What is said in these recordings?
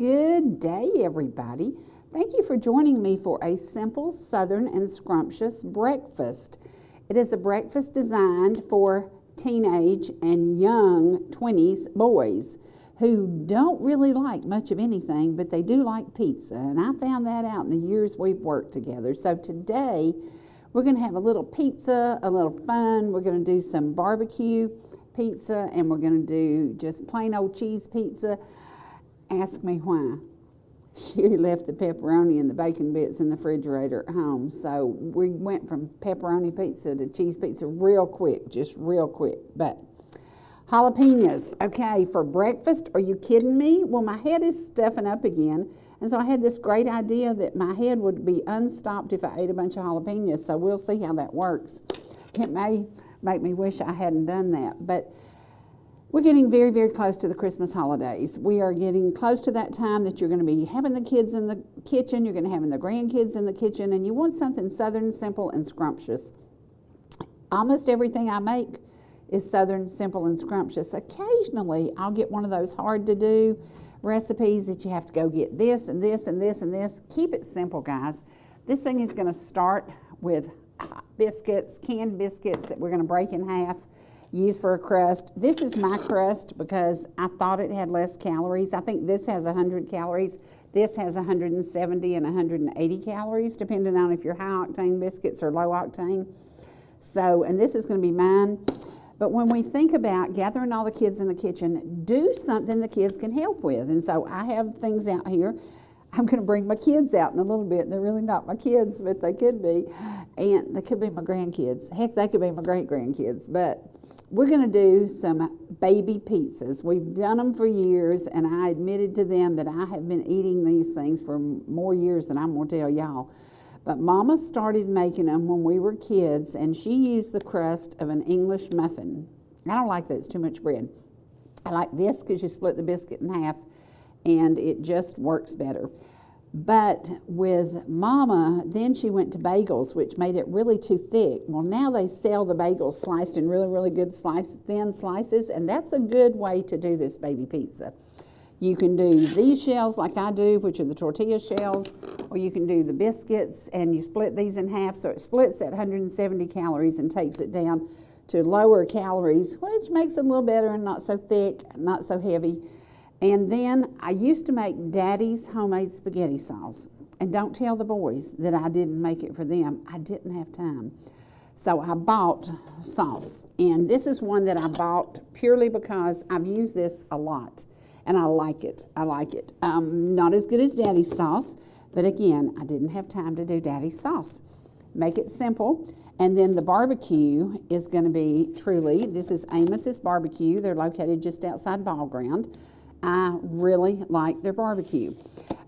Good day, everybody. Thank you for joining me for a simple, southern, and scrumptious breakfast. It is a breakfast designed for teenage and young 20s boys who don't really like much of anything, but they do like pizza, and I found that out in the years we've worked together. So today, we're going to have a little pizza, a little fun. We're going to do some barbecue pizza, and we're going to do just plain old cheese pizza. Ask me why. She left the pepperoni and the bacon bits in the refrigerator at home. So we went from pepperoni pizza to cheese pizza real quick, just real quick. But jalapenos, okay, for breakfast, are you kidding me? Well, my head is stuffing up again. And so I had this great idea that my head would be unstopped if I ate a bunch of jalapenos. So we'll see how that works. It may make me wish I hadn't done that. But we're getting very, very close to the Christmas holidays. We are getting close to that time that you're going to be having the kids in the kitchen, you're going to have the grandkids in the kitchen, and you want something southern, simple, and scrumptious. Almost everything I make is southern, simple, and scrumptious. Occasionally, I'll get one of those hard-to-do recipes that you have to go get this and this and this and this. Keep it simple, guys. This thing is going to start with biscuits, canned biscuits that we're going to break in half, use for a crust. This is my crust because I thought it had less calories. I think this has 100 calories. This has 170 and 180 calories, depending on if you're high-octane biscuits or low-octane. So, and this is going to be mine. But when we think about gathering all the kids in the kitchen, do something the kids can help with. And so I have things out here. I'm going to bring my kids out in a little bit. They're really not my kids, but they could be. And they could be my grandkids. Heck, they could be my great-grandkids. But we're going to do some baby pizzas. We've done them for years, and I admitted to them that I have been eating these things for more years than I'm going to tell y'all. But Mama started making them when we were kids, and she used the crust of an English muffin. I don't like that. It's too much bread. I like this because you split the biscuit in half, and it just works better. But with Mama, then she went to bagels, which made it really too thick. Well, now they sell the bagels sliced in really, really good thin slices, and that's a good way to do this baby pizza. You can do these shells like I do, which are the tortilla shells, or you can do the biscuits, and you split these in half, so it splits at 170 calories and takes it down to lower calories, which makes it a little better and not so thick, not so heavy. And then I used to make Daddy's homemade spaghetti sauce. And don't tell the boys that I didn't make it for them. I didn't have time. So I bought sauce. And this is one that I bought purely because I've used this a lot. And I like it. I like it. Not as good as Daddy's sauce. But again, I didn't have time to do Daddy's sauce. Make it simple. And then the barbecue is going to be truly, this is Amos's Barbecue. They're located just outside Ball Ground. I really like their barbecue.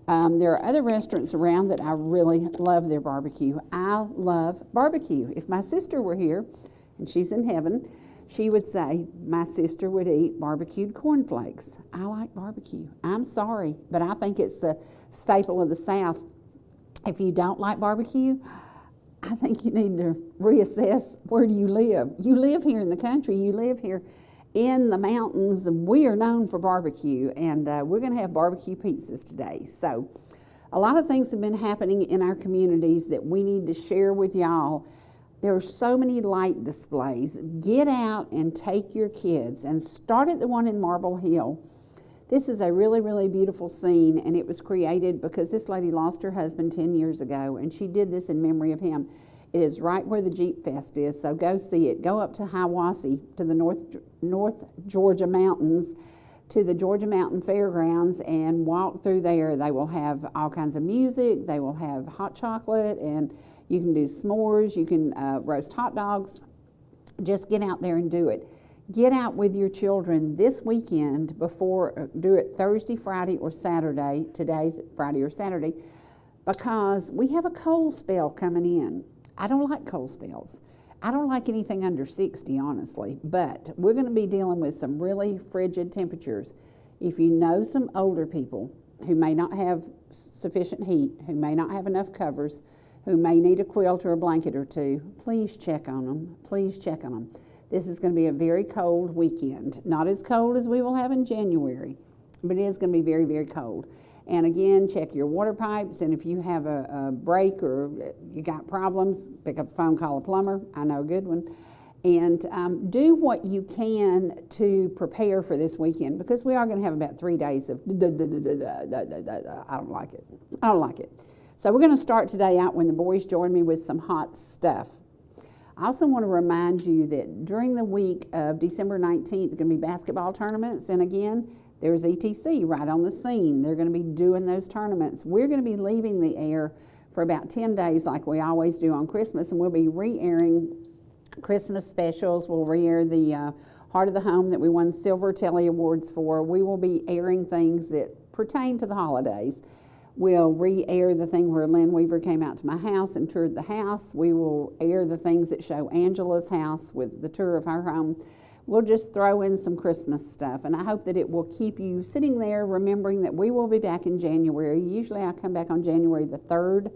There are other restaurants around that I really love their barbecue. I love barbecue. If my sister were here, and she's in heaven, she would say my sister would eat barbecued cornflakes. I like barbecue. I'm sorry, but I think it's the staple of the South. If you don't like barbecue, I think you need to reassess where do you live. You live here in the country. You live here in the mountains, and we are known for barbecue, and we're going to have barbecue pizzas today. So a lot of things have been happening in our communities that we need to share with y'all. There are so many light displays. Get out and take your kids, and start at the one in Marble Hill. This is a really, really beautiful scene, and it was created because this lady lost her husband 10 years ago, and she did this in memory of him. It is right where the Jeep Fest is, so go see it. Go up to Hiwassee, to the North Georgia mountains, to the Georgia Mountain Fairgrounds, and walk through there. They will have all kinds of music. They will have hot chocolate, and you can do s'mores. You can roast hot dogs. Just get out there and do it. Get out with your children this weekend before, do it Thursday, Friday, or Saturday. Today, Friday or Saturday, because we have a cold spell coming in. I don't like cold spells. I don't like anything under 60, honestly, but we're going to be dealing with some really frigid temperatures. If you know some older people who may not have sufficient heat, who may not have enough covers, who may need a quilt or a blanket or two, please check on them. Please check on them. This is going to be a very cold weekend. Not as cold as we will have in January, but it is going to be very, very cold. And again, check your water pipes, and if you have a break or you got problems, pick up the phone, call a plumber. I know a good one. And do what you can to prepare for this weekend, because we are going to have about 3 days of I don't like it. I don't like it. So we're going to start today out when the boys join me with some hot stuff. I also want to remind you that during the week of December 19th, there's going to be basketball tournaments, and again, there's ETC right on the scene. They're going to be doing those tournaments. We're going to be leaving the air for about 10 days like we always do on Christmas, and we'll be re-airing Christmas specials. We'll re-air the Heart of the Home that we won Silver Telly Awards for. We will be airing things that pertain to the holidays. We'll re-air the thing where Lynn Weaver came out to my house and toured the house. We will air the things that show Angela's house with the tour of her home. We'll just throw in some Christmas stuff, and I hope that it will keep you sitting there remembering that we will be back in January. Usually I come back on January the 3rd.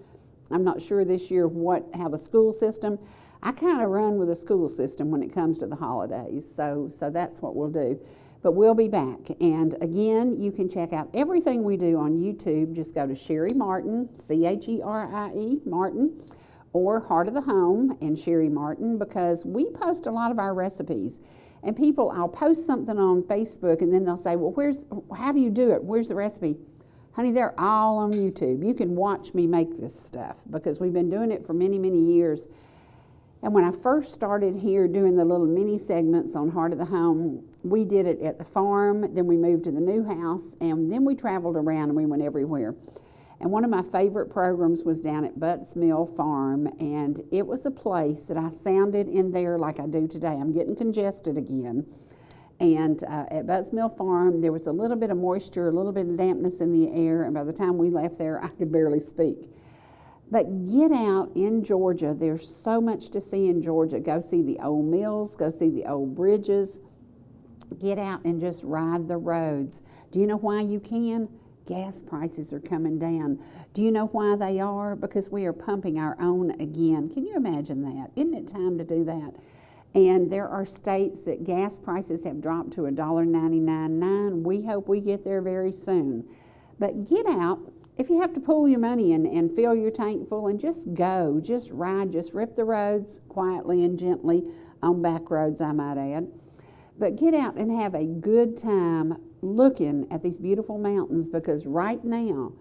I'm not sure this year how the school system. I kind of run with a school system when it comes to the holidays, so that's what we'll do. But we'll be back, and again, you can check out everything we do on YouTube. Just go to Sherry Martin, Cherie Martin, or Heart of the Home and Sherry Martin, because we post a lot of our recipes. And I'll post something on Facebook, and then they'll say, well, how do you do it? Where's the recipe? Honey, they're all on YouTube. You can watch me make this stuff, because we've been doing it for many, many years. And when I first started here doing the little mini segments on Heart of the Home, we did it at the farm, then we moved to the new house, and then we traveled around and we went everywhere. And one of my favorite programs was down at Butts Mill Farm, and it was a place that I sounded in there like I do today. I'm getting congested again. And at Butts Mill Farm, there was a little bit of moisture, a little bit of dampness in the air, and by the time we left there, I could barely speak. But get out in Georgia. There's so much to see in Georgia. Go see the old mills, go see the old bridges. Get out and just ride the roads. Do you know why you can? Gas prices are coming down. Do you know why they are? Because we are pumping our own again. Can you imagine that? Isn't it time to do that? And there are states that gas prices have dropped to $1.99. We hope we get there very soon. But get out. If you have to pull your money in and fill your tank full and just go, just ride, just rip the roads quietly and gently on back roads, I might add. But get out and have a good time looking at these beautiful mountains, because right now,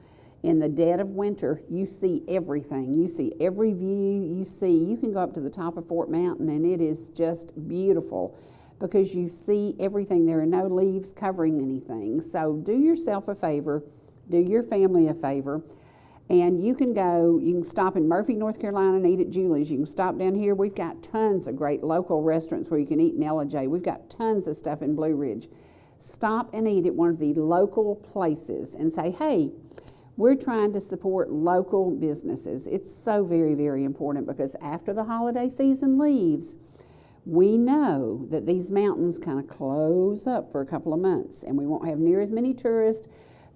in the dead of winter, you see everything. You see every view you can go up to the top of Fort Mountain, and it is just beautiful because you see everything. There are no leaves covering anything. So do yourself a favor. Do your family a favor, and you can stop in Murphy, North Carolina and eat at Julie's. You can stop down here. We've got tons of great local restaurants where you can eat in Ellijay. We've got tons of stuff in Blue Ridge. Stop and eat at one of the local places and say, hey, we're trying to support local businesses. It's so very, very important, because after the holiday season leaves, we know that these mountains kind of close up for a couple of months, and we won't have near as many tourists.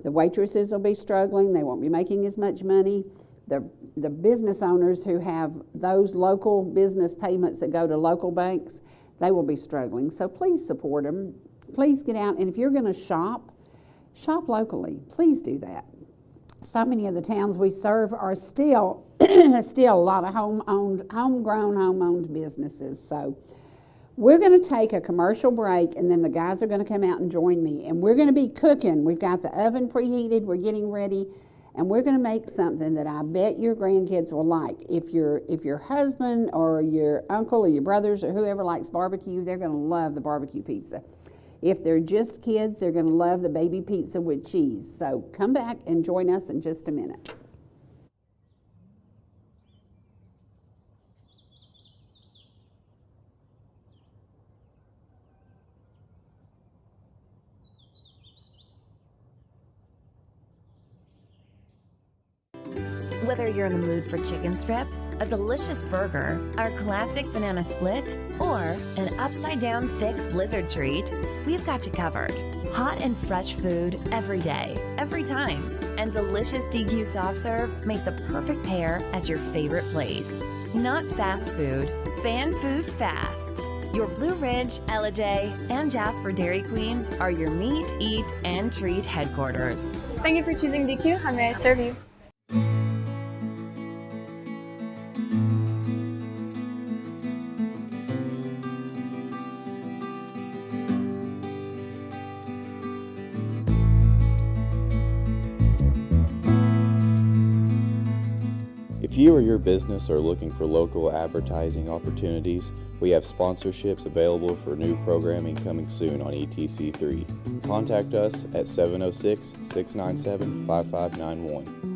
The waitresses will be struggling. They won't be making as much money. The business owners who have those local business payments that go to local banks, they will be struggling. So please support them. Please get out. And if you're going to shop locally. Please do that. So many of the towns we serve are still a lot of homegrown, home-owned businesses. So we're going to take a commercial break, and then the guys are going to come out and join me, and we're going to be cooking. We've got the oven preheated. We're getting ready, and we're going to make something that I bet your grandkids will like. If your husband or your uncle or your brothers or whoever likes barbecue, they're going to love the barbecue pizza. If they're just kids, they're going to love the baby pizza with cheese. So come back and join us in just a minute. Whether you're in the mood for chicken strips, a delicious burger, our classic banana split, or an upside-down thick blizzard treat, we've got you covered. Hot and fresh food every day, every time, and delicious DQ soft serve make the perfect pair at your favorite place. Not fast food, fan food fast. Your Blue Ridge, Ellijay, and Jasper Dairy Queens are your meet, eat, and treat headquarters. Thank you for choosing DQ. How may I serve you? If you or your business are looking for local advertising opportunities, we have sponsorships available for new programming coming soon on ETC3. Contact us at 706-697-5591.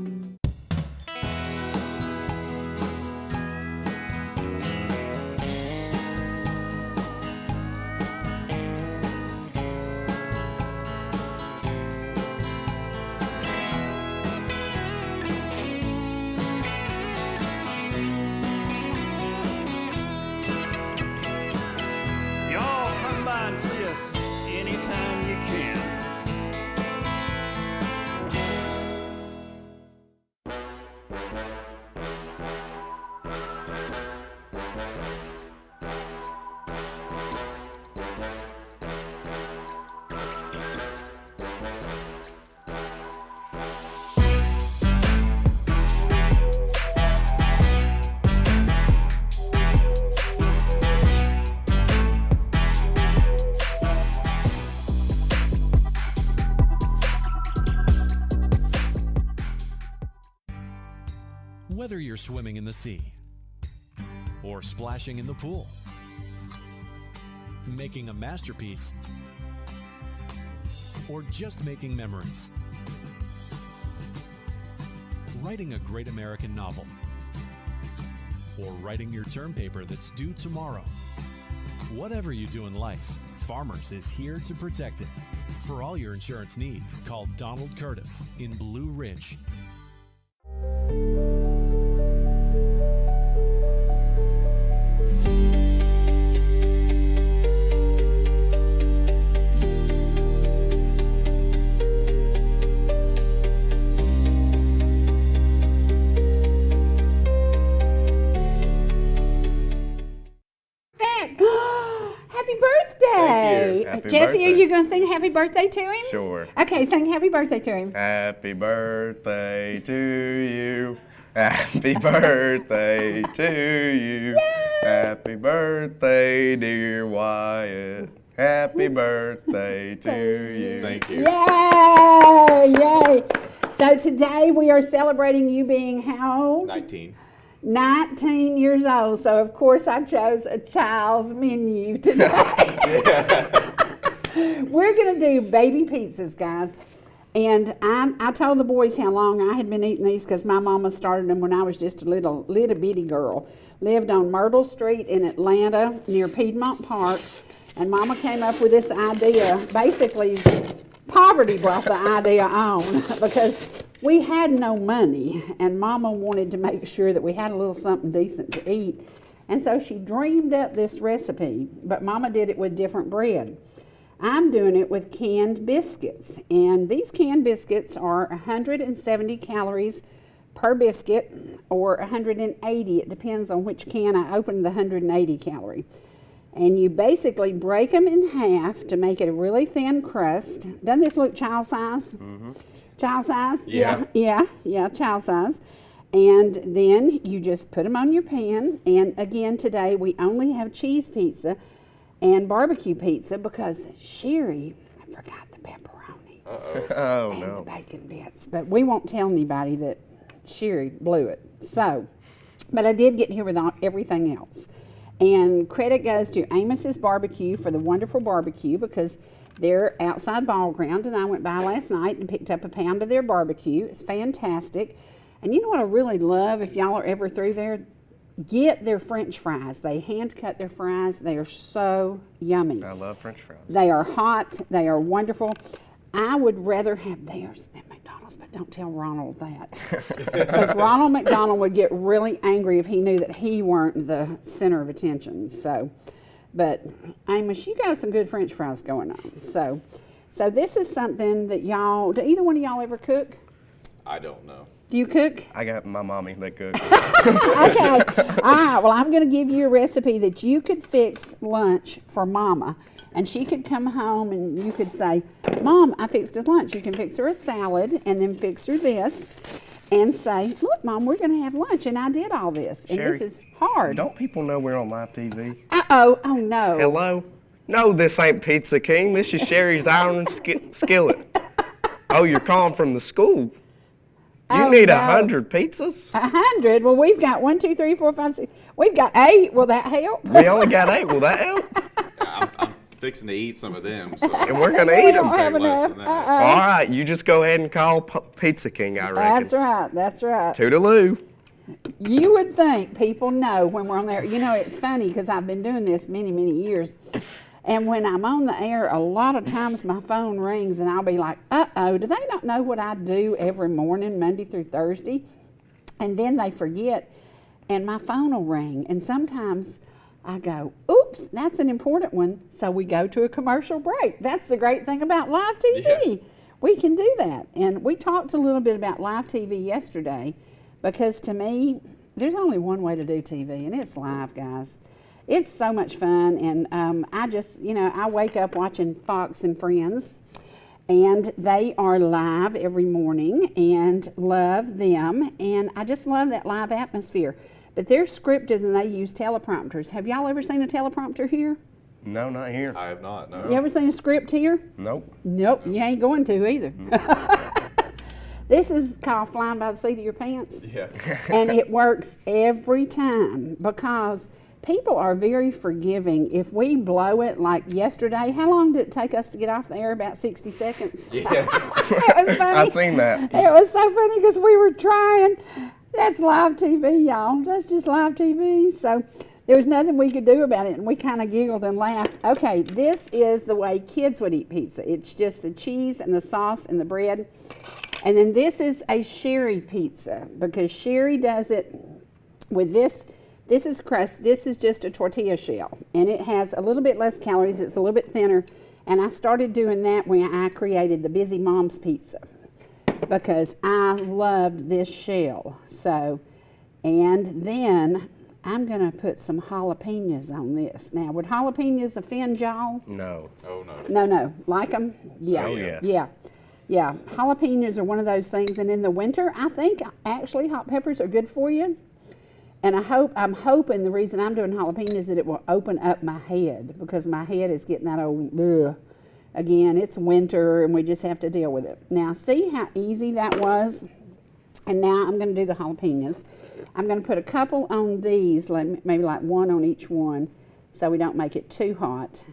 See us anytime you can. Whether you're swimming in the sea or splashing in the pool, making a masterpiece, or just making memories, writing a great American novel, or writing your term paper that's due tomorrow. Whatever you do in life, Farmers is here to protect it. For all your insurance needs, call Donald Curtis in Blue Ridge. Jesse, are you going to sing happy birthday to him? Sure. Okay, sing happy birthday to him. Happy birthday to you. Happy birthday to you. Yay! Happy birthday, dear Wyatt. Happy birthday to you. Thank you. Yay! Yay! So today we are celebrating you being how old? 19. 19 years old. So of course I chose a child's menu today. We're going to do baby pizzas, guys. And I told the boys how long I had been eating these because my mama started them when I was just a little bitty girl. Lived on Myrtle Street in Atlanta near Piedmont Park. And mama came up with this idea. Basically, poverty brought the idea on because we had no money. And mama wanted to make sure that we had a little something decent to eat. And so she dreamed up this recipe. But mama did it with different bread. I'm doing it with canned biscuits, and these canned biscuits are 170 calories per biscuit, or 180, it depends on which can. I opened the 180 calorie. And you basically break them in half to make it a really thin crust. Doesn't this look child size? Mm-hmm. Child size? Yeah. Yeah, child size. And then you just put them on your pan, and again today we only have cheese pizza and barbecue pizza because Sherry forgot the pepperoni and the bacon bits. But we won't tell anybody that Sherry blew it. So, but I did get here with everything else. And credit goes to Amos's Barbecue for the wonderful barbecue because they're outside Ball Ground, and I went by last night and picked up a pound of their barbecue. It's fantastic. And you know what I really love if y'all are ever through there? Get their French fries. They hand cut their fries. They are so yummy. I love French fries. They are hot. They are wonderful. I would rather have theirs than McDonald's, but don't tell Ronald that. Because Ronald McDonald would get really angry if he knew that he weren't the center of attention. So, but Amos, you got some good French fries going on. So this is something that y'all, do either one of y'all ever cook? I don't know. Do you cook? I got my mommy that cooks. Okay. All right. Well, I'm going to give you a recipe that you could fix lunch for Mama. And she could come home and you could say, Mom, I fixed her lunch. You can fix her a salad and then fix her this and say, look, Mom, we're going to have lunch. And I did all this. And Sherry, this is hard. Don't people know we're on live TV? Uh-oh. Oh, no. Hello? No, this ain't Pizza King. This is Sherry's Iron Skillet. Oh, you're calling from the school. You need 100 pizzas? 100? Well, we've got 1, 2, 3, 4, 5, 6. We've got 8. Will that help? We only got 8. Will that help? I'm fixing to eat some of them, so And we're going to eat them. less than that. All right, you just go ahead and call Pizza King, I reckon. That's right. That's right. Toodaloo. You would think people know when we're on there. You know, it's funny because I've been doing this many, many years. And when I'm on the air, a lot of times my phone rings and I'll be like, uh-oh, do they not know what I do every morning, Monday through Thursday? And then they forget and my phone will ring. And sometimes I go, oops, that's an important one. So we go to a commercial break. That's the great thing about live TV. Yeah. We can do that. And we talked a little bit about live TV yesterday because to me, there's only one way to do TV and it's live, guys. It's so much fun, and I just, I wake up watching Fox and Friends, and they are live every morning, and love them, and I just love that live atmosphere. But they're scripted, and they use teleprompters. Have y'all ever seen a teleprompter here? No, not here. I have not, no. You ever seen a script here? Nope. Nope, you ain't going to either. This is called flying by the seat of your pants. Yeah. And it works every time because people are very forgiving. If we blow it, like yesterday, how long did it take us to get off the air? About 60 seconds. Yeah. It was funny. I seen that. It was so funny because we were trying. That's live TV, y'all. That's just live TV. So there was nothing we could do about it, and we kind of giggled and laughed. Okay, this is the way kids would eat pizza. It's just the cheese and the sauce and the bread. And then this is a Sherry pizza because Sherry does it with this. This is crust. This is just a tortilla shell, and it has a little bit less calories. It's a little bit thinner, and I started doing that when I created the Busy Mom's Pizza because I loved this shell. So, and then I'm going to put some jalapenos on this. Now, would jalapenos offend y'all? No. Oh, no. No. Like them? Yeah. Oh, yes. Yeah. Jalapenos are one of those things, and in the winter, I think actually hot peppers are good for you. And I'm hoping the reason I'm doing jalapenos is that it will open up my head because my head is getting that old, ugh. Again, it's winter and we just have to deal with it. Now, see how easy that was? And now I'm going to do the jalapenos. I'm going to put a couple on these, like maybe like one on each one so we don't make it too hot.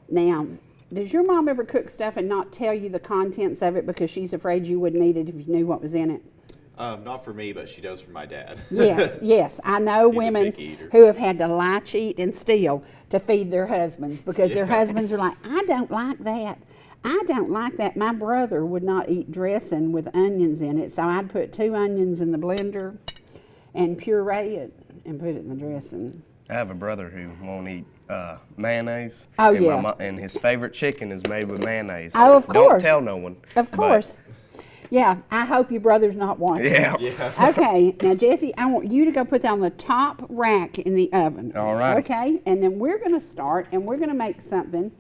Now, does your mom ever cook stuff and not tell you the contents of it because she's afraid you wouldn't eat it if you knew what was in it? Not for me, but she does for my dad. Yes. I know He's women a picky eater. who have had to lie, cheat, and steal to feed their husbands because their husbands are like, I don't like that. I don't like that. My brother would not eat dressing with onions in it, so I'd put 2 onions in the blender and puree it and put it in the dressing. I have a brother who won't eat mayonnaise. Oh, and yeah. And his favorite chicken is made with mayonnaise. Oh, of course. Don't tell no one. Of course. Yeah, I hope your brother's not watching. Yeah. Okay, now Jesse, I want you to go put that on the top rack in the oven. All right. Okay, and then we're going to start, and we're going to make something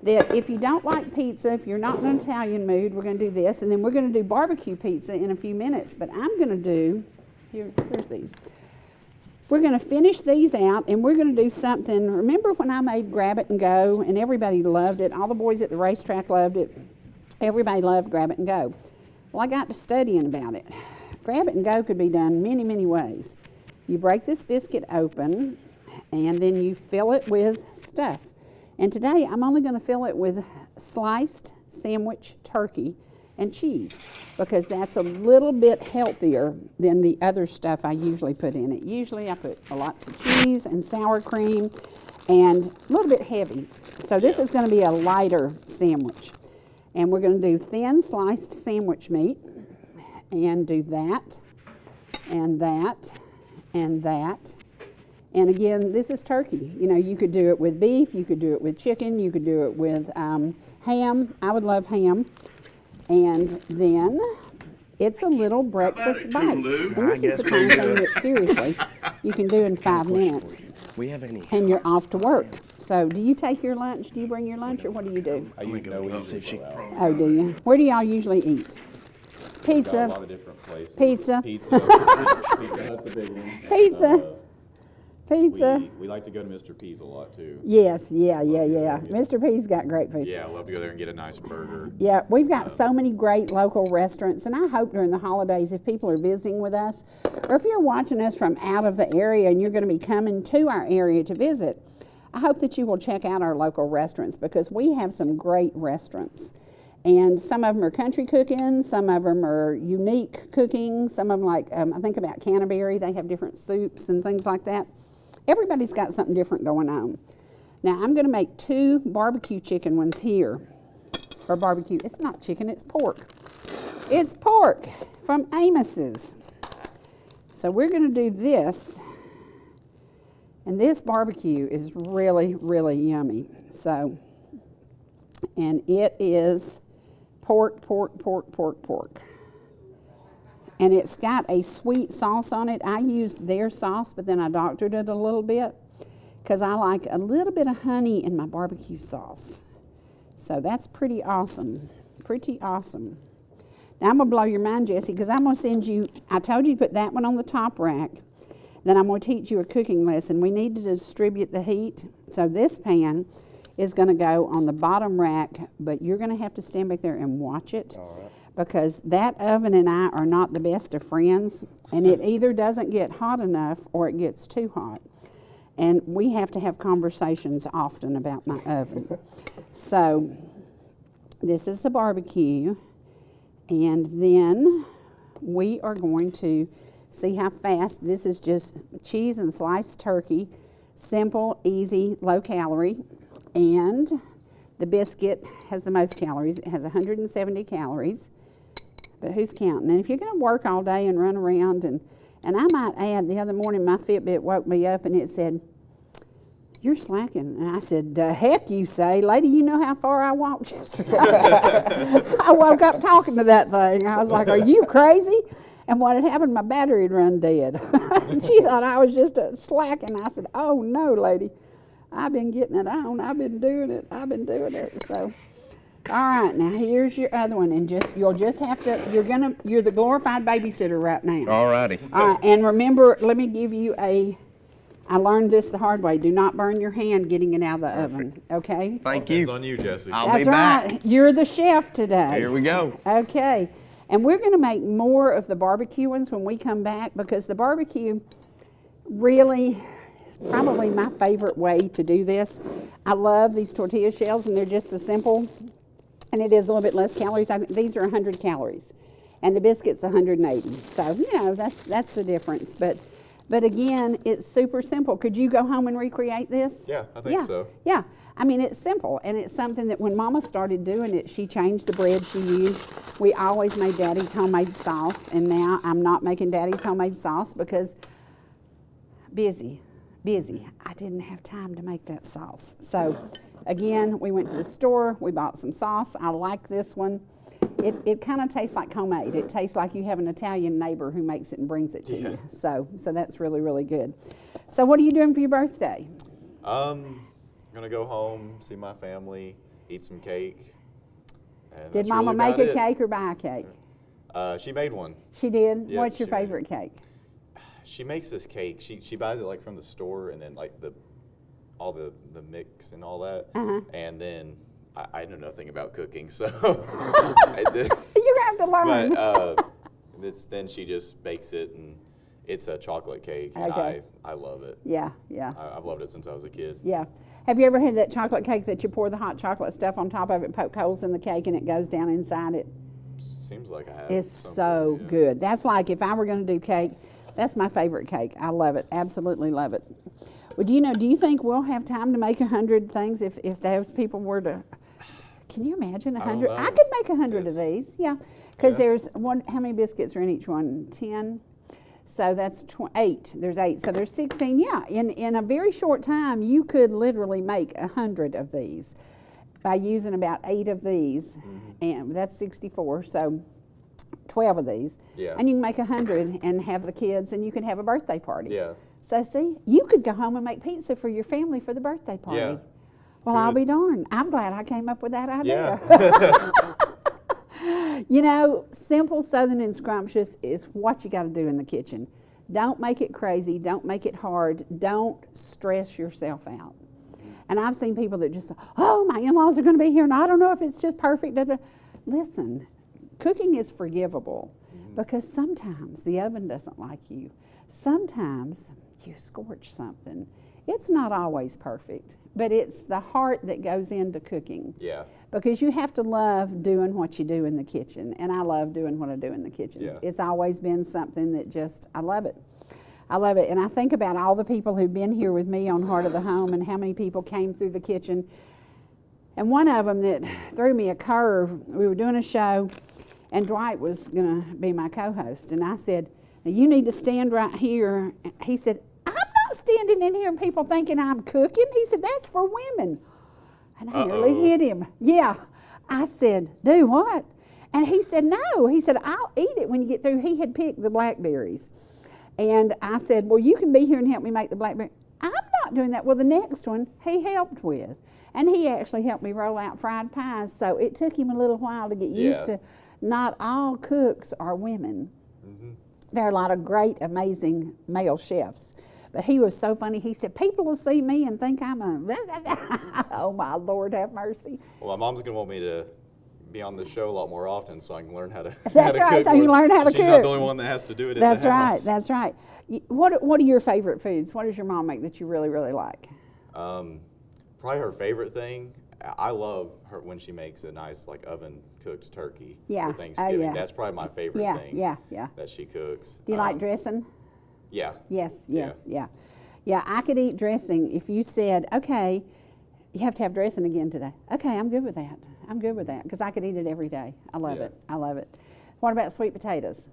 that if you don't like pizza, if you're not in an Italian mood, we're going to do this, and then we're going to do barbecue pizza in a few minutes. But I'm going to do, here's these. We're going to finish these out, and we're going to do something. Remember when I made Grab It and Go, and everybody loved it? All the boys at the racetrack loved it. Everybody loved Grab It and Go. Well, I got to studying about it. Grab It and Go could be done many, many ways. You break this biscuit open, and then you fill it with stuff. And today, I'm only going to fill it with sliced sandwich turkey and cheese because that's a little bit healthier than the other stuff I usually put in it. Usually, I put lots of cheese and sour cream and a little bit heavy. So this is going to be a lighter sandwich. And we're going to do thin sliced sandwich meat and do that and that and that. And again, this is turkey. You know, you could do it with beef, you could do it with chicken, you could do it with ham. I would love ham. And then It's a little breakfast bite. And this is guess the kind of thing that, seriously, you can do in 5 minutes. We have any? And you're off to work. So do you take your lunch? Do you bring your lunch, or what do you do? I usually know easy for that. Oh, do you? Where do y'all usually eat? Got a Pizza. lot of different places. Pizza. Pizza. That's a big one. Pizza. Pizza. We like to go to Mr. P's a lot too. Yes, yeah. Mr. P's got great food. Yeah, I love to go there and get a nice burger. Yeah, we've got so many great local restaurants, and I hope during the holidays, if people are visiting with us, or if you're watching us from out of the area and you're going to be coming to our area to visit, I hope that you will check out our local restaurants, because we have some great restaurants. And some of them are country cooking, some of them are unique cooking, some of them like, I think about Canterbury, they have different soups and things like that. Everybody's got something different going on. Now I'm going to make 2 barbecue chicken ones here. Or barbecue, it's not chicken, it's pork. It's pork from Amos's. So we're going to do this. And this barbecue is really, really yummy. So, and it is pork. And it's got a sweet sauce on it. I used their sauce, but then I doctored it a little bit because I like a little bit of honey in my barbecue sauce. So that's pretty awesome. Pretty awesome. Now I'm going to blow your mind, Jesse, because I'm going to send you, I told you to put that one on the top rack. Then I'm going to teach you a cooking lesson. We need to distribute the heat. So this pan is going to go on the bottom rack, but you're going to have to stand back there and watch it. All right. Because that oven and I are not the best of friends, and it either doesn't get hot enough or it gets too hot. And we have to have conversations often about my oven. So this is the barbecue, and then we are going to see how fast. This is just cheese and sliced turkey, simple, easy, low calorie, and the biscuit has the most calories. It has 170 calories. But who's counting? And if you're going to work all day and run around, and I might add, the other morning my Fitbit woke me up and it said, "You're slacking." And I said, "The heck you say, lady, you know how far I walked yesterday?" I woke up talking to that thing. I was like, "Are you crazy?" And what had happened, my battery had run dead. She thought I was just slacking. I said, "Oh no, lady, I've been getting it on. I've been doing it. So. All right, now here's your other one, and you'll just have to, you're the glorified babysitter right now. All righty. All right, and remember, let me give you I learned this the hard way. Do not burn your hand getting it out of the oven, okay? Thank you. It's on you, Jesse. I'll be That's back. right. You're the chef today. Here we go. Okay, and we're going to make more of the barbecue ones when we come back, because the barbecue really is probably my favorite way to do this. I love these tortilla shells, and they're just so simple. And it is a little bit less calories. These are 100 calories, and the biscuit's 180. So, you know, that's the difference. But again, it's super simple. Could you go home and recreate this? Yeah, I think so. Yeah. I mean, it's simple, and it's something that when Mama started doing it, she changed the bread she used. We always made Daddy's homemade sauce, and now I'm not making Daddy's homemade sauce because busy. I didn't have time to make that sauce. So, again, we went to the store, we bought some sauce. I like this one. It kind of tastes like homemade. It tastes like you have an Italian neighbor who makes it and brings it to you. So that's really, really good. So what are you doing for your birthday? I'm going to go home, see my family, eat some cake. And Did that's Mama really make about a cake or buy a cake? She made one. She did? Yep, What's your she made favorite cake? She makes this cake. She buys it like from the store, and then like all the mix and all that. And then I know nothing about cooking, so You have to learn. But then she just bakes it, and it's a chocolate cake, and Okay. I love it. Yeah. I've loved it since I was a kid. Yeah. Have you ever had that chocolate cake that you pour the hot chocolate stuff on top of it and poke holes in the cake and it goes down inside it? Seems like I have. It's so good. That's like if I were going to do cake, that's my favorite cake. I love it. Absolutely love it. Well, do you think we'll have time to make 100 things if those people were to, can you imagine 100? I could make 100 of these, yeah. Because there's one, how many biscuits are in each one? 10? So that's 8. There's 8. So there's 16. Yeah, in a very short time, you could literally make 100 of these by using about 8 of these, and that's 64. So 12 of these. Yeah. And you can make 100 and have the kids, and you can have a birthday party. Yeah. So see, you could go home and make pizza for your family for the birthday party. Yeah. Well, I'll be darned. I'm glad I came up with that idea. Yeah. You know, simple, southern, and scrumptious is what you got to do in the kitchen. Don't make it crazy. Don't make it hard. Don't stress yourself out. And I've seen people that just, oh, my in-laws are going to be here, and I don't know if it's just perfect. Listen, cooking is forgivable because sometimes the oven doesn't like you. Sometimes you scorch something. It's not always perfect, but it's the heart that goes into cooking. Yeah. Because you have to love doing what you do in the kitchen, and I love doing what I do in the kitchen. Yeah. It's always been something that just, I love it. I love it, and I think about all the people who've been here with me on Heart of the Home and how many people came through the kitchen. And one of them that threw me a curve, we were doing a show, and Dwight was going to be my co-host, and I said, now you need to stand right here. He said, I'm not standing in here and people thinking I'm cooking. He said, that's for women. And I nearly hit him. Yeah. I said, do what? And he said, no. He said, I'll eat it when you get through. He had picked the blackberries. And I said, well, you can be here and help me make the blackberry. I'm not doing that. Well, the next one he helped with. And he actually helped me roll out fried pies. So it took him a little while to get used to not all cooks are women. There are a lot of great, amazing male chefs. But he was so funny. He said, people will see me and think I'm a, oh my Lord, have mercy. Well, my mom's going to want me to be on the show a lot more often so I can learn how to That's right, cook. so you learn how to cook. She's not the only one that has to do it That's in the right, house. that's right. What are your favorite foods? What does your mom make that you really, really like? Probably her favorite thing. I love her when she makes a nice like oven cooked turkey for Thanksgiving. Oh, yeah. That's probably my favorite thing that she cooks. Do you like dressing? Yeah. Yes, yeah. Yeah, I could eat dressing if you said, okay, you have to have dressing again today. Okay, I'm good with that. I'm good with that because I could eat it every day. I love it. I love it. What about sweet potatoes?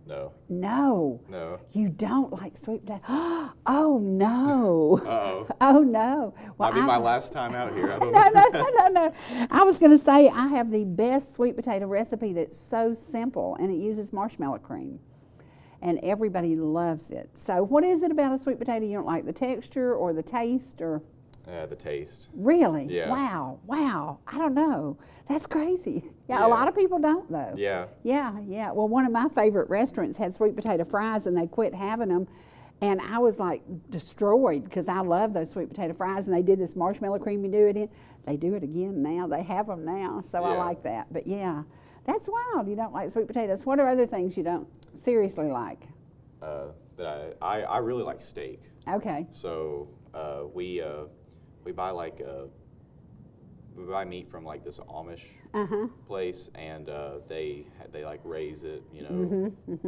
No. No. No. You don't like sweet potatoes? Oh, no. Uh-oh. Oh, no. Well, Might be my last time out here. I don't know. No. I was going to say I have the best sweet potato recipe that's so simple, and it uses marshmallow cream. And everybody loves it. So what is it about a sweet potato you don't like? The texture or the taste or? The taste. Really? Yeah. Wow. I don't know. That's crazy. Yeah, a lot of people don't though. Yeah. Yeah. Well, one of my favorite restaurants had sweet potato fries and they quit having them. And I was like destroyed because I love those sweet potato fries. And they did this marshmallow cream you do it in. They do it again now. They have them now. So I like that. But yeah, that's wild. You don't like sweet potatoes. What are other things you don't seriously like? That I really like steak. Okay. So we buy we buy meat from like this Amish place, and they like raise it,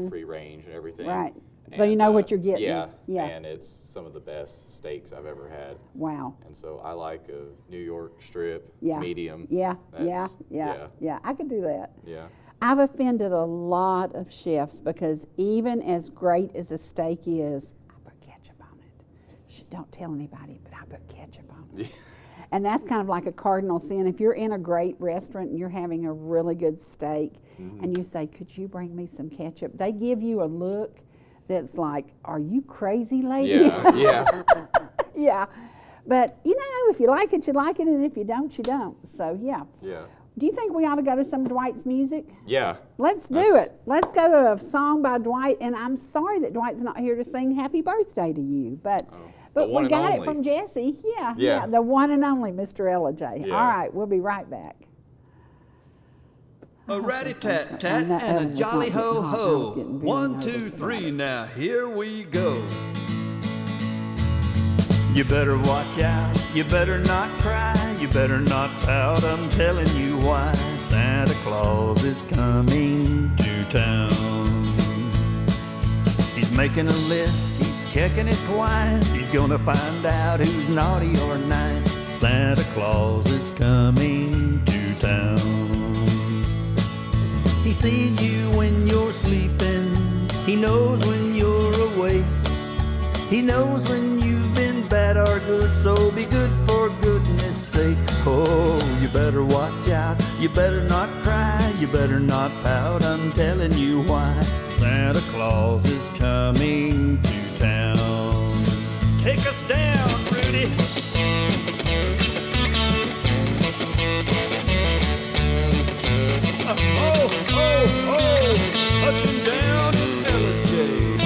free range and everything. Right. So you know what you're getting. Yeah. And it's some of the best steaks I've ever had. Wow. And so I like a New York strip, medium. Yeah. I could do that. Yeah. I've offended a lot of chefs because even as great as a steak is, I put ketchup on it. Don't tell anybody, but I put ketchup on it. And that's kind of like a cardinal sin. If you're in a great restaurant and you're having a really good steak and you say, could you bring me some ketchup? They give you a look that's like, are you crazy, lady? Yeah. Yeah. But, if you like it, you like it, and if you don't, you don't. So, yeah. Yeah. Do you think we ought to go to some Dwight's music? Yeah. Let's do it. Let's go to a song by Dwight, and I'm sorry that Dwight's not here to sing happy birthday to you, but we got it from Jesse. Yeah, the one and only Mr. Ellijay. Yeah. All right, we'll be right back. A ratty-tat-tat and a jolly ho-ho. 1, 2, 3, now here we go. You better watch out, you better not cry, you better not pout, I'm telling you why. Santa Claus is coming to town. He's making a list, he's checking it twice, he's gonna find out who's naughty or nice. Santa Claus is coming to town. He sees you when you're sleeping, he knows when you're awake. He knows when you've been bad or good, so be good for goodness sake. Oh, you better watch out, you better not cry, you better not pout, I'm telling you why. Santa Claus is coming to town. Take us down, Rudy. Touching down in Ellijay.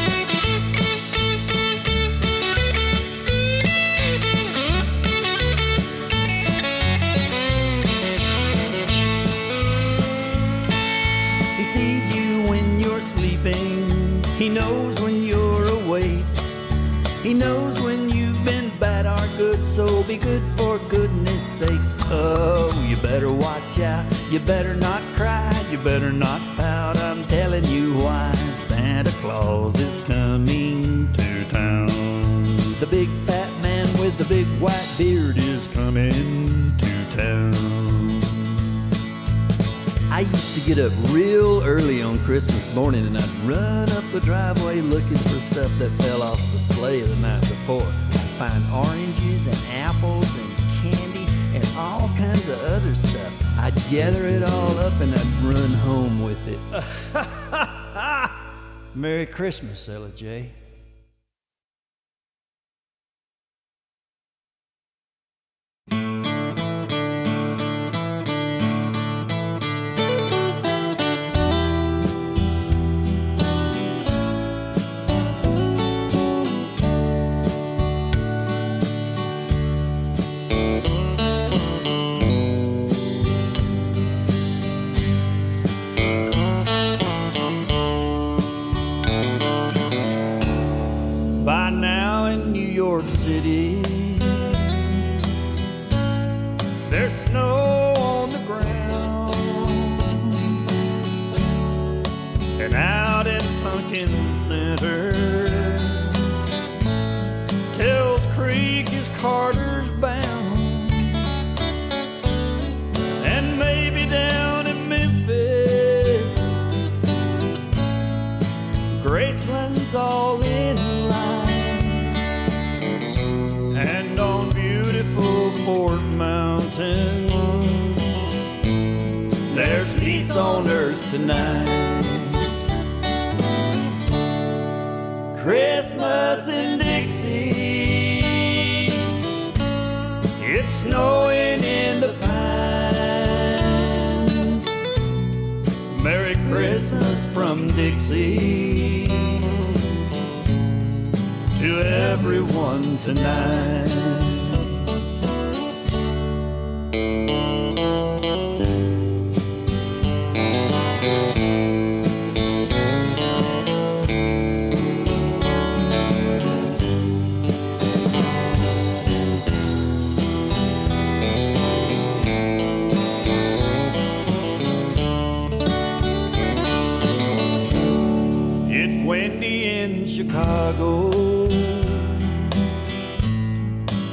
He sees you when you're sleeping. He knows when you're awake. He knows when you've been bad or good, so be good for goodness sake. Oh, you better watch out, you better not cry, you better not pout, I'm telling you why. Santa Claus is coming to town. The big fat man with the big white beard is coming to town. I used to get up real early on Christmas morning and I'd run up the driveway looking for stuff that fell off the sleigh the night before. I'd find oranges and apples and candy and all kinds of other stuff. I'd gather it all up and I'd run home with it. Merry Christmas, Ellijay. By now in New York City, there's snow on the ground, and out in Pumpkin Center, Tell's Creek is Carter's bound, and maybe down in Memphis, Graceland's all in lights, and on beautiful Fort Mountain, there's peace on earth tonight. Christmas in Dixie, it's snowing in the pines. Merry Christmas from Dixie to everyone tonight. It's windy in Chicago,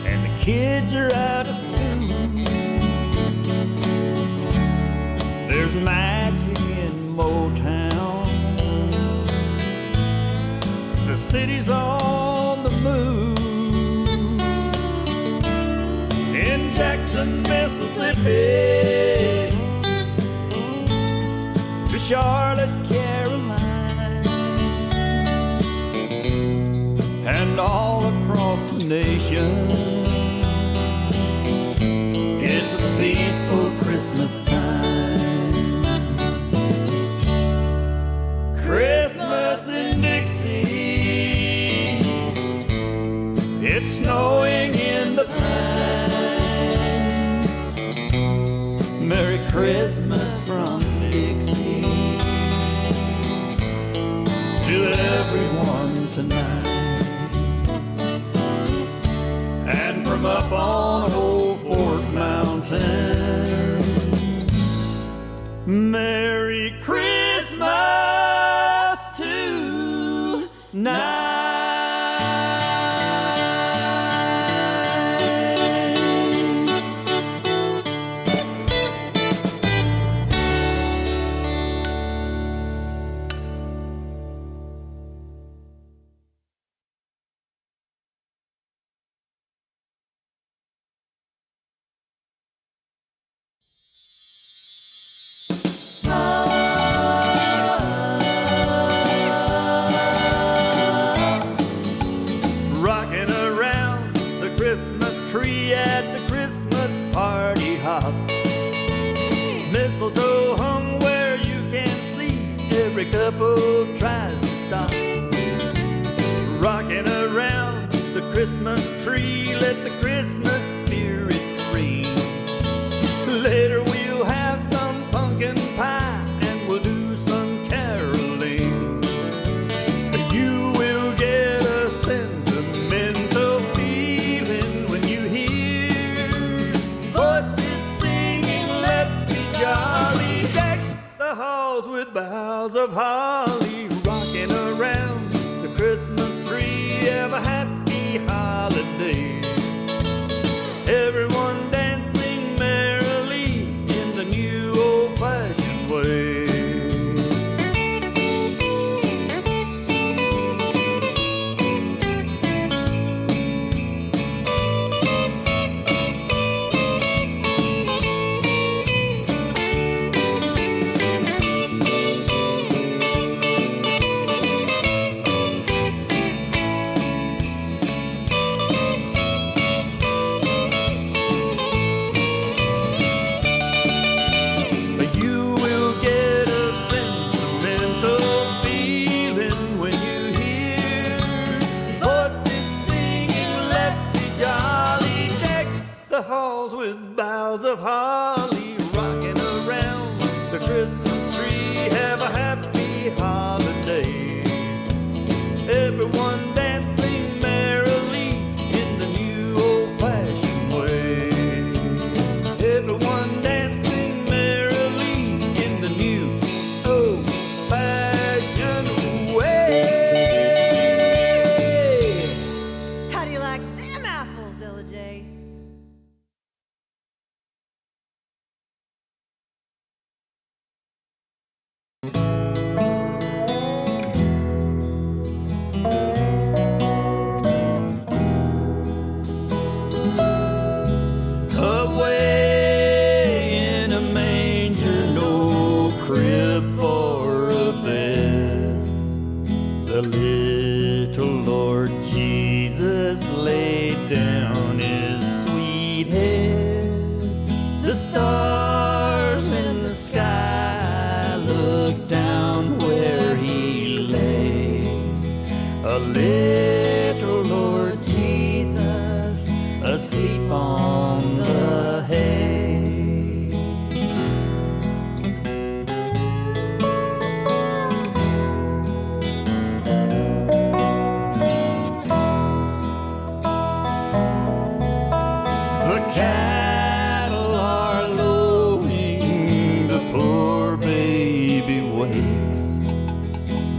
and the kids are out of school. There's magic in Motown, the city's on the move. In Jackson, Mississippi, to Charlotte, Carolina, and all across the nation, it's a peaceful Christmas time. Christmas in Dixie, it's snowing in the pines. Merry Christmas from Dixie to everyone tonight. And from up on old Fort Mountain, Merry Christmas tonight. Oh, tree, let the Christmas spirit ring. Later we'll have some pumpkin pie and we'll do some caroling. You will get a sentimental feeling when you hear voices singing, let's be jolly. Deck the halls with boughs of holly, rocking around the Christmas tree. Have a happy holiday. Everyone dancing merrily in the new old-fashioned way. Of holly, rocking around the Christmas tree. Have a happy holiday. Everyone dancing merrily in the new old-fashioned way. Everyone dancing merrily in the new old-fashioned way. How do you like them apples, Ellijay? Down his sweet head. The stars in the sky looked down where he lay. A little Lord Jesus asleep on the hay.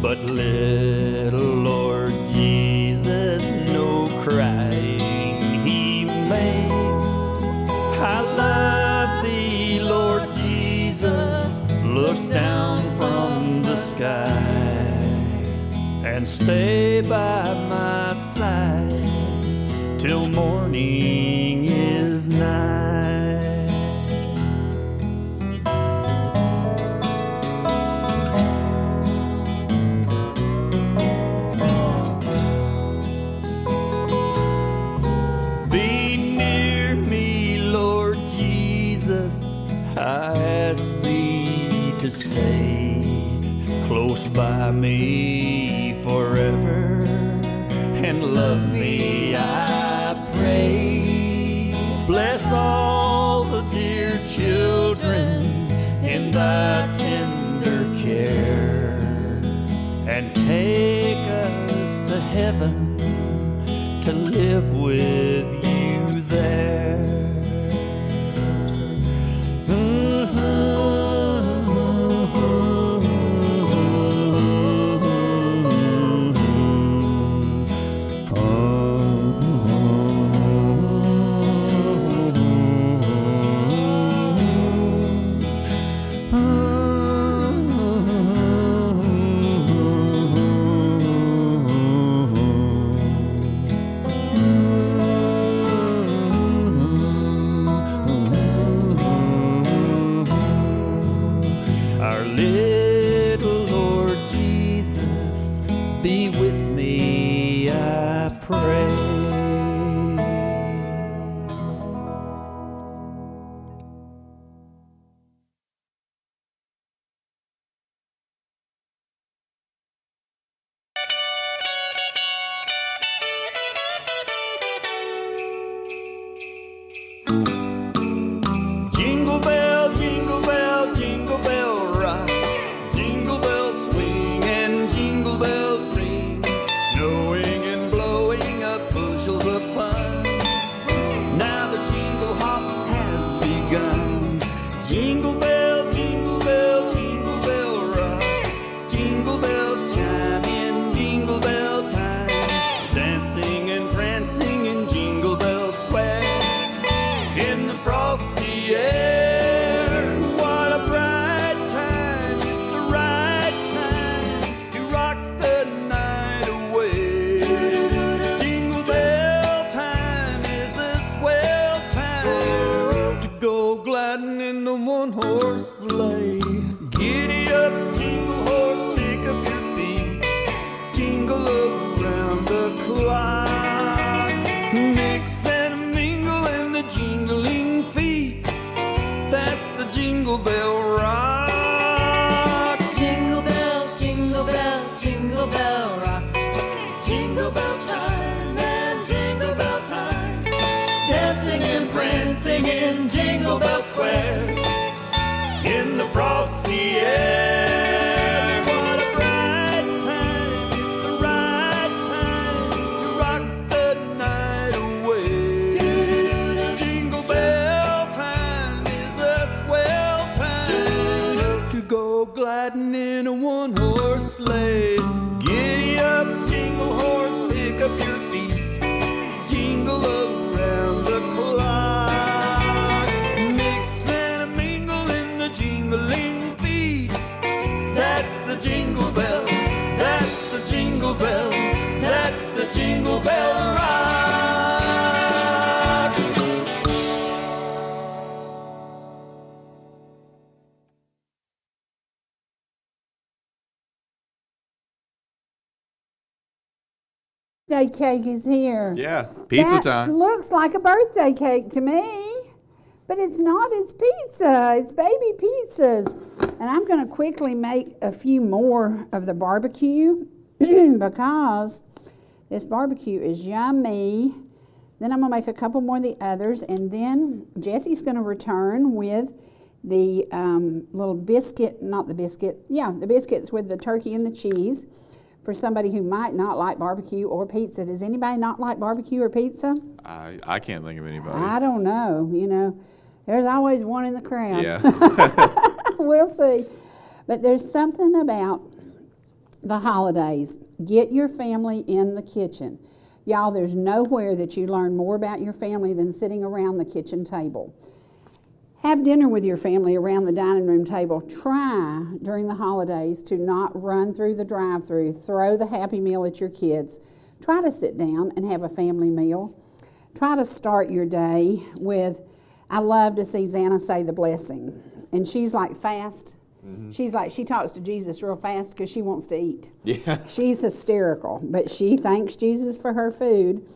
But little Lord Jesus, no crying he makes. I love thee, Lord Jesus, look down from the sky and stay by my side till morning is nigh. I ask thee to stay close by me forever and love me, I pray. Bless all the dear children in thy tender care and take us to heaven to live with you there. birthday cake is here. Yeah, pizza That time. looks like a birthday cake to me, but it's not. It's pizza. It's baby pizzas. And I'm going to quickly make a few more of the barbecue because this barbecue is yummy. Then I'm going to make a couple more of the others, and then Jesse's going to return with the little biscuit, the biscuits with the turkey and the cheese for somebody who might not like barbecue or pizza. Does anybody not like barbecue or pizza? I can't think of anybody. I don't know. There's always one in the crowd. Yeah. We'll see. But there's something about the holidays. Get your family in the kitchen. Y'all, there's nowhere that you learn more about your family than sitting around the kitchen table. Have dinner with your family around the dining room table. Try during the holidays to not run through the drive-thru, throw the Happy Meal at your kids. Try to sit down and have a family meal. Try to start your day with, I love to see Xana say the blessing. And she's like fast. Mm-hmm. She's like, she talks to Jesus real fast because she wants to eat. Yeah. She's hysterical, but she thanks Jesus for her food.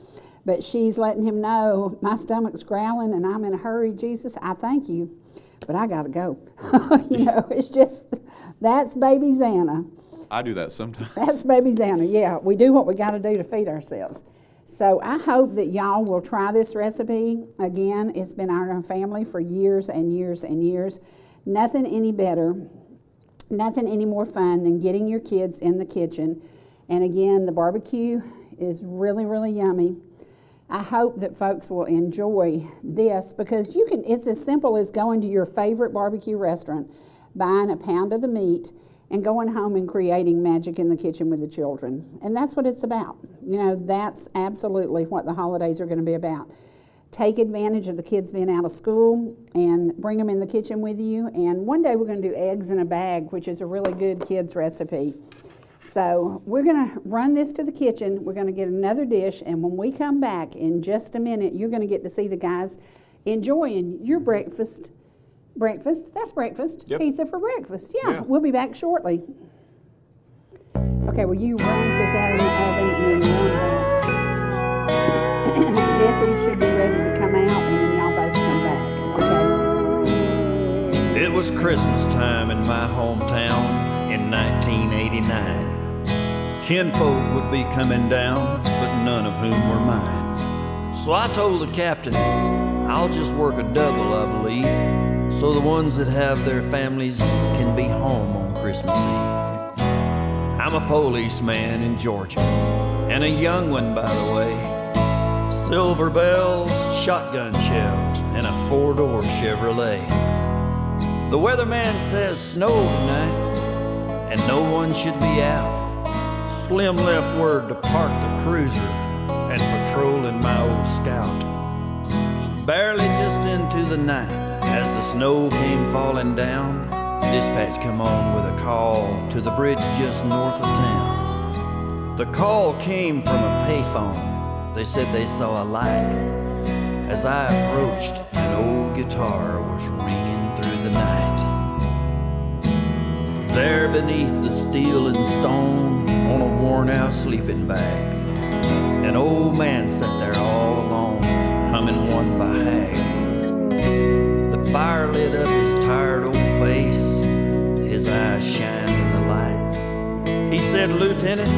But she's letting him know, my stomach's growling and I'm in a hurry. Jesus, I thank you, but I got to go. It's just, that's baby Xana. I do that sometimes. That's baby Xana, yeah. We do what we got to do to feed ourselves. So I hope that y'all will try this recipe. Again, it's been our family for years and years and years. Nothing any better, nothing any more fun than getting your kids in the kitchen. And again, the barbecue is really, really yummy. I hope that folks will enjoy this because it's as simple as going to your favorite barbecue restaurant, buying a pound of the meat, and going home and creating magic in the kitchen with the children. And that's what it's about. That's absolutely what the holidays are going to be about. Take advantage of the kids being out of school and bring them in the kitchen with you. And one day we're going to do eggs in a bag, which is a really good kids recipe. So we're going to run this to the kitchen. We're going to get another dish, and when we come back in just a minute, you're going to get to see the guys enjoying your breakfast. Breakfast? That's breakfast. Yep. Pizza for breakfast. Yeah, we'll be back shortly. Okay, well, you run with that in the oven and then run back. Jesse should be ready to come out, and then y'all both come back. Okay? It was Christmas time in my hometown in 1989. Kinfolk would be coming down, but none of whom were mine. So I told the captain, I'll just work a double, I believe, so the ones that have their families can be home on Christmas Eve. I'm a policeman in Georgia, and a young one, by the way. Silver bells, shotgun shells, and a four-door Chevrolet. The weatherman says snow tonight, and no one should be out. Slim left word to park the cruiser and patrol in my old Scout. Barely just into the night, as the snow came falling down, dispatch come on with a call to the bridge just north of town. The call came from a payphone. They said they saw a light. As I approached, an old guitar was ringing through the night. There beneath the steel and stone, on a worn-out sleeping bag, an old man sat there all alone, humming one by Hag. The fire lit up his tired old face, his eyes shined in the light. He said, Lieutenant,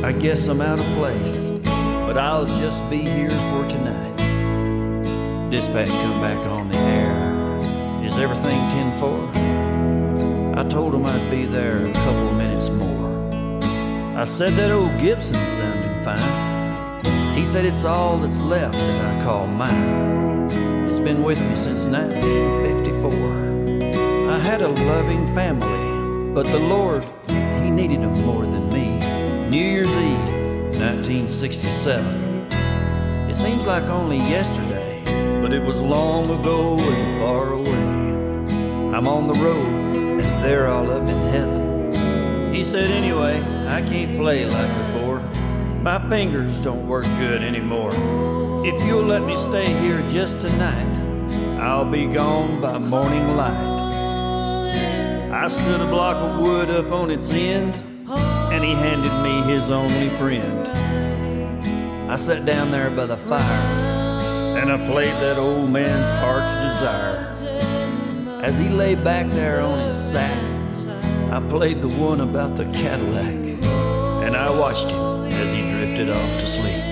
I guess I'm out of place, but I'll just be here for tonight. Dispatch come back on the air. Is everything 10-4? I told him I'd be there a couple minutes more. I said that old Gibson sounded fine. He said it's all that's left that I call mine. It's been with me since 1954. I had a loving family, but the Lord, He needed them more than me. New Year's Eve, 1967. It seems like only yesterday, but it was long ago and far away. I'm on the road, and they're all up in heaven. He said, anyway, I can't play like before. My fingers don't work good anymore. If you'll let me stay here just tonight, I'll be gone by morning light. I stood a block of wood up on its end, and he handed me his only friend. I sat down there by the fire, and I played that old man's heart's desire. As he lay back there on his sack, I played the one about the Cadillac, and I watched him as he drifted off to sleep.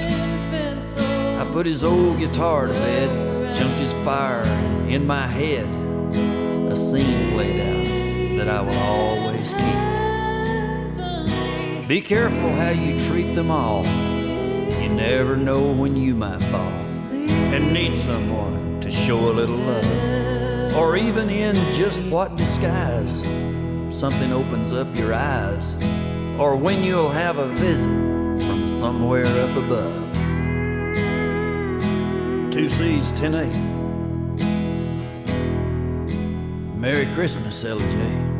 I put his old guitar to bed, chunked his fire in my head. A scene played out that I will always keep. Be careful how you treat them all. You never know when you might fall and need someone to show a little love. Or even in just what disguise something opens up your eyes. Or when you'll have a visit from somewhere up above. 2C's 10-8. Merry Christmas, Ellijay.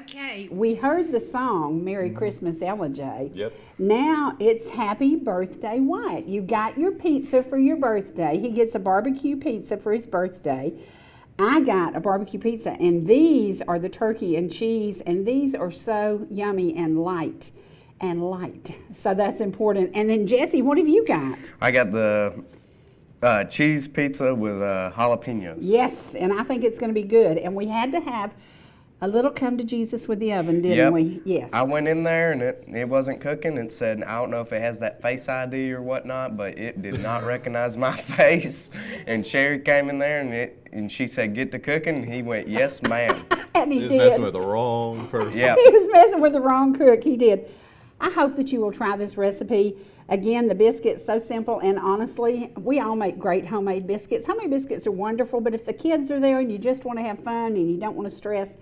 Okay, we heard the song Merry Christmas, Ellijay. Yep. Now it's Happy Birthday, Wyatt. You got your pizza for your birthday. He gets a barbecue pizza for his birthday. I got a barbecue pizza, and these are the turkey and cheese, and these are so yummy and light. So that's important. And then Jesse, what have you got? I got the cheese pizza with jalapenos. Yes, and I think it's going to be good. And we had to have a little come to Jesus with the oven, didn't we? Yes. I went in there and it wasn't cooking. It said, I don't know if it has that Face ID or whatnot, but it did not recognize my face. And Sherry came in there and she said, get to cooking. And he went, yes, ma'am. And he He was did. messing with the wrong person. Yeah. He was messing with the wrong cook. He did. I hope that you will try this recipe. Again, the biscuit's so simple, and honestly, we all make great homemade biscuits. Homemade biscuits are wonderful, but if the kids are there and you just want to have fun and you don't want to stress,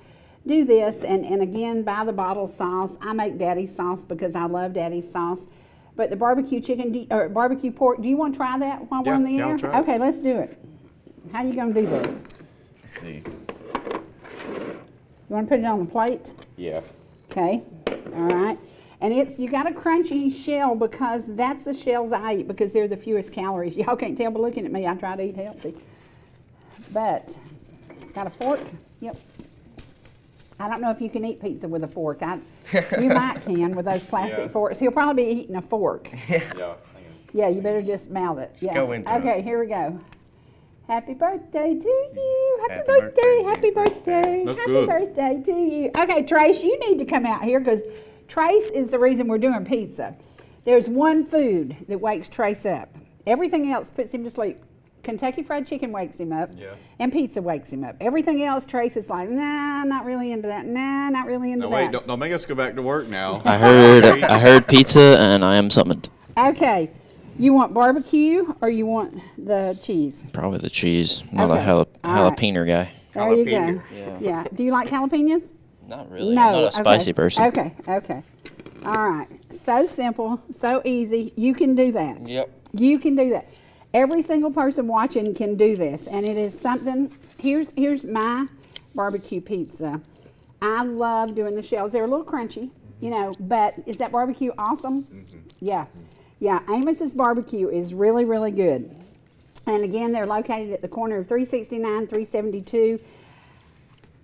do this. And again, buy the bottle sauce. I make Daddy's sauce because I love Daddy's sauce. But the barbecue chicken or barbecue pork, do you want to try that while we're on the air? I'll try it. Okay, let's do it. How you going to do this? Let's see. You want to put it on the plate? Yeah. Okay, all right. And you got a crunchy shell because that's the shells I eat because they're the fewest calories. Y'all can't tell by looking at me, I try to eat healthy. But, got a fork? Yep. I don't know if you can eat pizza with a fork. You might can with those plastic forks. He'll probably be eating a fork. Yeah. Yeah, you better just mouth it. Yeah. go into Okay, it. here we go. Happy birthday to you. Happy Happy birthday. birthday. Happy birthday. That's Happy good. birthday to you. Okay, Trace, you need to come out here because Trace is the reason we're doing pizza. There's one food that wakes Trace up. Everything else puts him to sleep. Kentucky Fried Chicken wakes him up, and pizza wakes him up. Everything else, Trace is like, nah, not really into that. Nah, not really into No, that. wait, don't make us go back to work now. I heard pizza, and I am summoned. Okay, you want barbecue or you want the cheese? Probably the cheese. Not Okay. a All right. jalapeno guy. There you go. Jalapeno. Yeah. Do you like jalapenos? Not really. No. I'm not a spicy okay. person. Okay. All right. So simple, so easy. You can do that. Yep. You can do that. Every single person watching can do this, and it is something. Here's my barbecue pizza. I love doing the shells. They're a little crunchy, but is that barbecue awesome? Mm-hmm. Yeah. Amos's barbecue is really, really good. And again, they're located at the corner of 369, 372.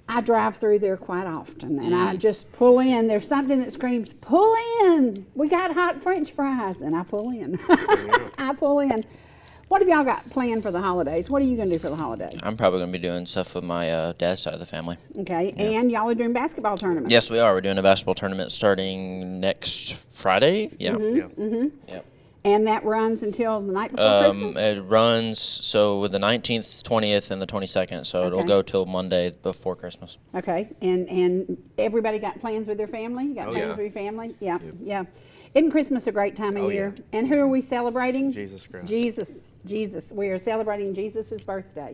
I drive through there quite often, and I just pull in. There's something that screams, pull in. We got hot French fries, and I pull in. I pull in. What have y'all got planned for the holidays? What are you going to do for the holidays? I'm probably going to be doing stuff with my dad's side of the family. Okay, and y'all are doing basketball tournaments. Yes, we are. We're doing a basketball tournament starting next Friday. Yeah. Yep. And that runs until the night before Christmas? It runs, so with the 19th, 20th, and the 22nd, so it'll go till Monday before Christmas. Okay, and everybody got plans with their family? You got plans with your family? Yeah, yeah. Isn't Christmas a great time of year? Yeah. And who are we celebrating? Jesus Christ. Jesus. We are celebrating Jesus' birthday.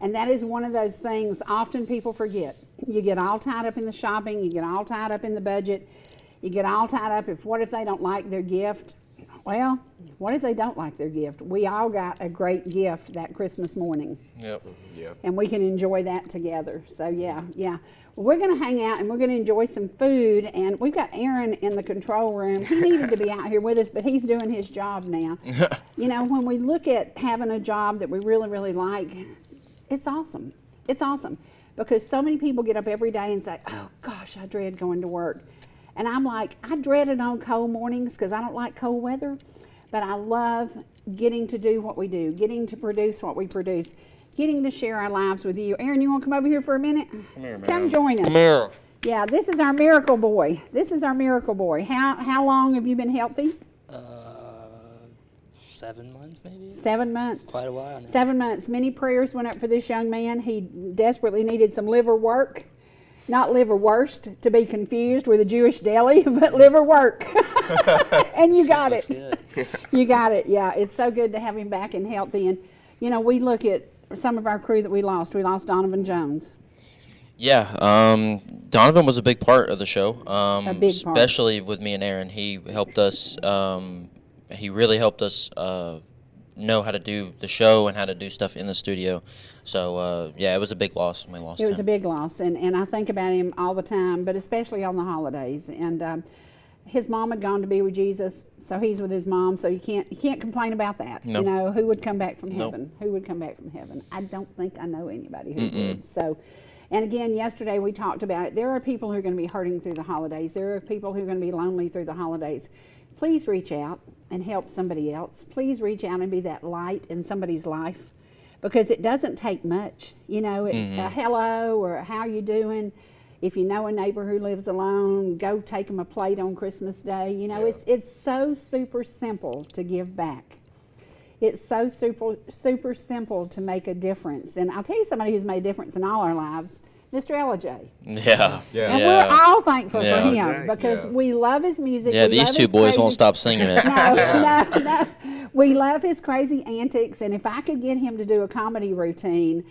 And that is one of those things often people forget. You get all tied up in the shopping, you get all tied up in the budget, you get all tied up what if they don't like their gift? Well, what if they don't like their gift? We all got a great gift that Christmas morning. Yep. And we can enjoy that together. So yeah. We're going to hang out and we're going to enjoy some food. And we've got Aaron in the control room. He needed to be out here with us, but he's doing his job now. You know, when we look at having a job that we really, really like, it's awesome. It's awesome because so many people get up every day and say, oh, gosh, I dread going to work. And I'm like, I dread it on cold mornings because I don't like cold weather, but I love getting to do what we do, getting to produce what we produce, getting to share our lives with you. Aaron, you want to come over here for a minute? Come here, man. Come join us. Come here. Yeah, this is our miracle boy. This is our miracle boy. How long have you been healthy? 7 months, maybe. 7 months. Quite a while now. 7 months. Many prayers went up for this young man. He desperately needed some liver work. Not liverwurst, to be confused with a Jewish deli, but liver work. And you got it. Good. You got it, yeah. It's so good to have him back and healthy. And, you know, we look at some of our crew that we lost. We lost Donovan Jones. Yeah, Donovan was a big part of the show, A big part. especially with me and Aaron. He helped us, he really helped us know how to do the show and how to do stuff in the studio. So, yeah, it was a big loss when we lost him. It was a big loss, and I think about him all the time, but especially on the holidays. And his mom had gone to be with Jesus, so he's with his mom, so you can't complain about that. Nope. You know, who would come back from Nope. heaven? Who would come back from heaven? I don't think I know anybody who would. So, and again, yesterday we talked about it. There are people who are going to be hurting through the holidays. There are people who are going to be lonely through the holidays. Please reach out and help somebody else. Please reach out and be that light in somebody's life, because it doesn't take much. You know, a hello or how you doing. If you know a neighbor who lives alone, go take them a plate on Christmas Day. You know, it's so super simple to give back. It's so super simple to make a difference. And I'll tell you somebody who's made a difference in all our lives, Mr. Ellijay. Yeah. And we're all thankful Yeah. for him because we love his music. Yeah, we these love two his boys crazy- won't stop singing it. No. We love his crazy antics, and if I could get him to do a comedy routine,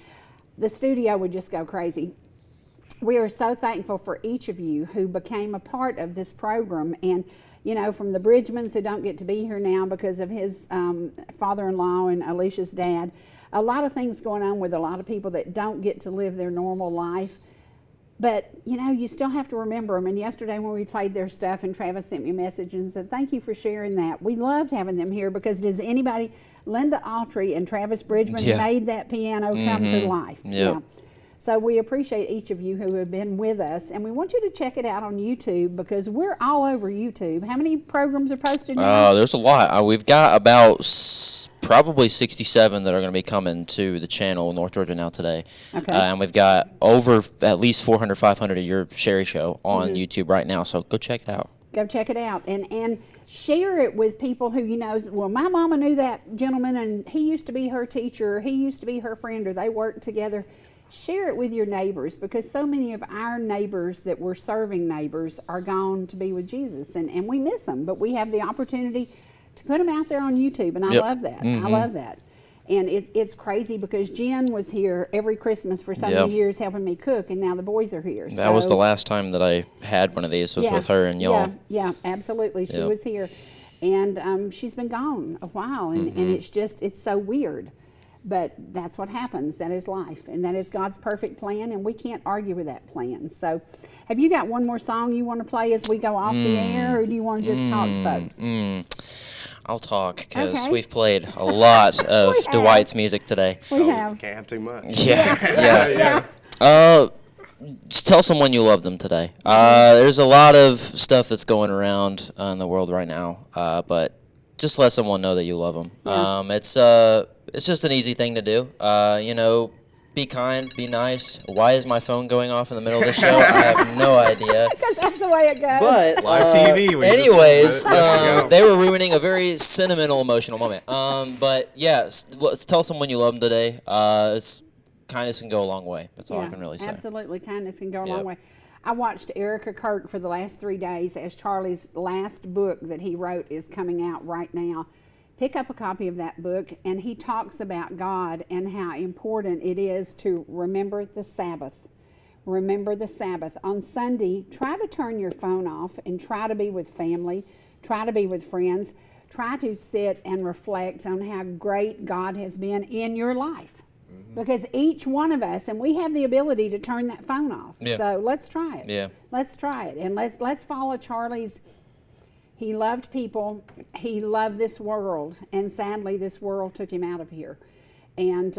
the studio would just go crazy. We are so thankful for each of you who became a part of this program, and you know, from the Bridgmans who don't get to be here now because of his father-in-law and Alicia's dad, a lot of things going on with a lot of people that don't get to live their normal life. But, you know, you still have to remember them. And yesterday when we played their stuff and Travis sent me a message and said, thank you for sharing that. We loved having them here because does anybody, Linda Autry and Travis Bridgman made that piano come to life. Yeah. So we appreciate each of you who have been with us. And we want you to check it out on YouTube because we're all over YouTube. How many programs are posted now? There's a lot. We've got about probably 67 that are going to be coming to the channel in North Georgia Now today. Okay. And we've got over at least 400, 500 of your Sherry Show on YouTube right now. So go check it out. Go check it out and share it with people who you know. Well, my mama knew that gentleman and he used to be her teacher, or he used to be her friend, or they worked together. Share it with your neighbors because so many of our neighbors that we're serving neighbors are gone to be with Jesus, and we miss them, but we have the opportunity to put them out there on YouTube, and I love that. I love that. And it's crazy because Jen was here every Christmas for so many years helping me cook, and now the boys are here. That was the last time that I had one of these was with her and y'all. Yeah, absolutely. She was here, and she's been gone a while, and it's so weird. But that's what happens. That is life, and that is God's perfect plan, and we can't argue with that plan. So have you got one more song you want to play as we go off the air, or do you want to just talk, folks? I'll talk because we've played a lot of Dwight's music today. We have. Can't have too much. Yeah. Just tell someone you love them today. There's a lot of stuff that's going around in the world right now, but just let someone know that you love them. Yeah. It's just an easy thing to do. You know, be kind, be nice. Why is my phone going off in the middle of the show? I have no idea. Because that's the way it goes. But Live TV. anyways, they were ruining a very sentimental, emotional moment. But yes, let's tell someone you love them today. Kindness can go a long way. That's all I can really say. Absolutely, kindness can go a long way. I watched Erica Kirk for the last 3 days as Charlie's last book that he wrote is coming out right now. Pick up a copy of that book, and he talks about God and how important it is to remember the Sabbath. Remember the Sabbath. On Sunday, try to turn your phone off and try to be with family, try to be with friends, try to sit and reflect on how great God has been in your life. Because each one of us, and we have the ability to turn that phone off. Yeah. So let's try it. Yeah. Let's try it. And let's follow Charlie's. He loved people. He loved this world. And sadly, this world took him out of here. And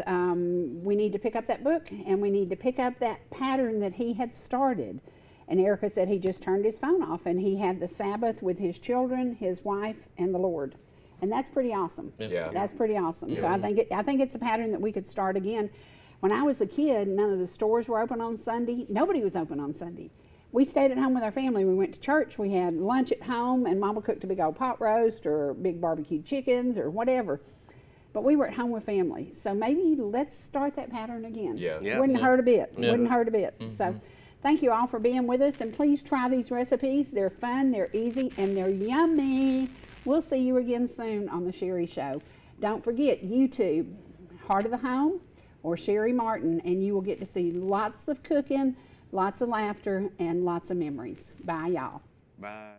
we need to pick up that book, and we need to pick up that pattern that he had started. And Erica said he just turned his phone off, and he had the Sabbath with his children, his wife, and the Lord. And that's pretty awesome. Yeah. That's pretty awesome. So I think it's a pattern that we could start again. When I was a kid, none of the stores were open on Sunday. Nobody was open on Sunday. We stayed at home with our family. We went to church. We had lunch at home, and Mama cooked a big old pot roast or big barbecued chickens or whatever. But we were at home with family. So maybe let's start that pattern again. Yeah. Yeah. Wouldn't hurt a bit. Yeah. Wouldn't hurt a bit. So thank you all for being with us. And please try these recipes. They're fun, they're easy, and they're yummy. We'll see you again soon on The Sherry Show. Don't forget YouTube, Heart of the Home, or Sherry Martin, and you will get to see lots of cooking, lots of laughter, and lots of memories. Bye, y'all. Bye.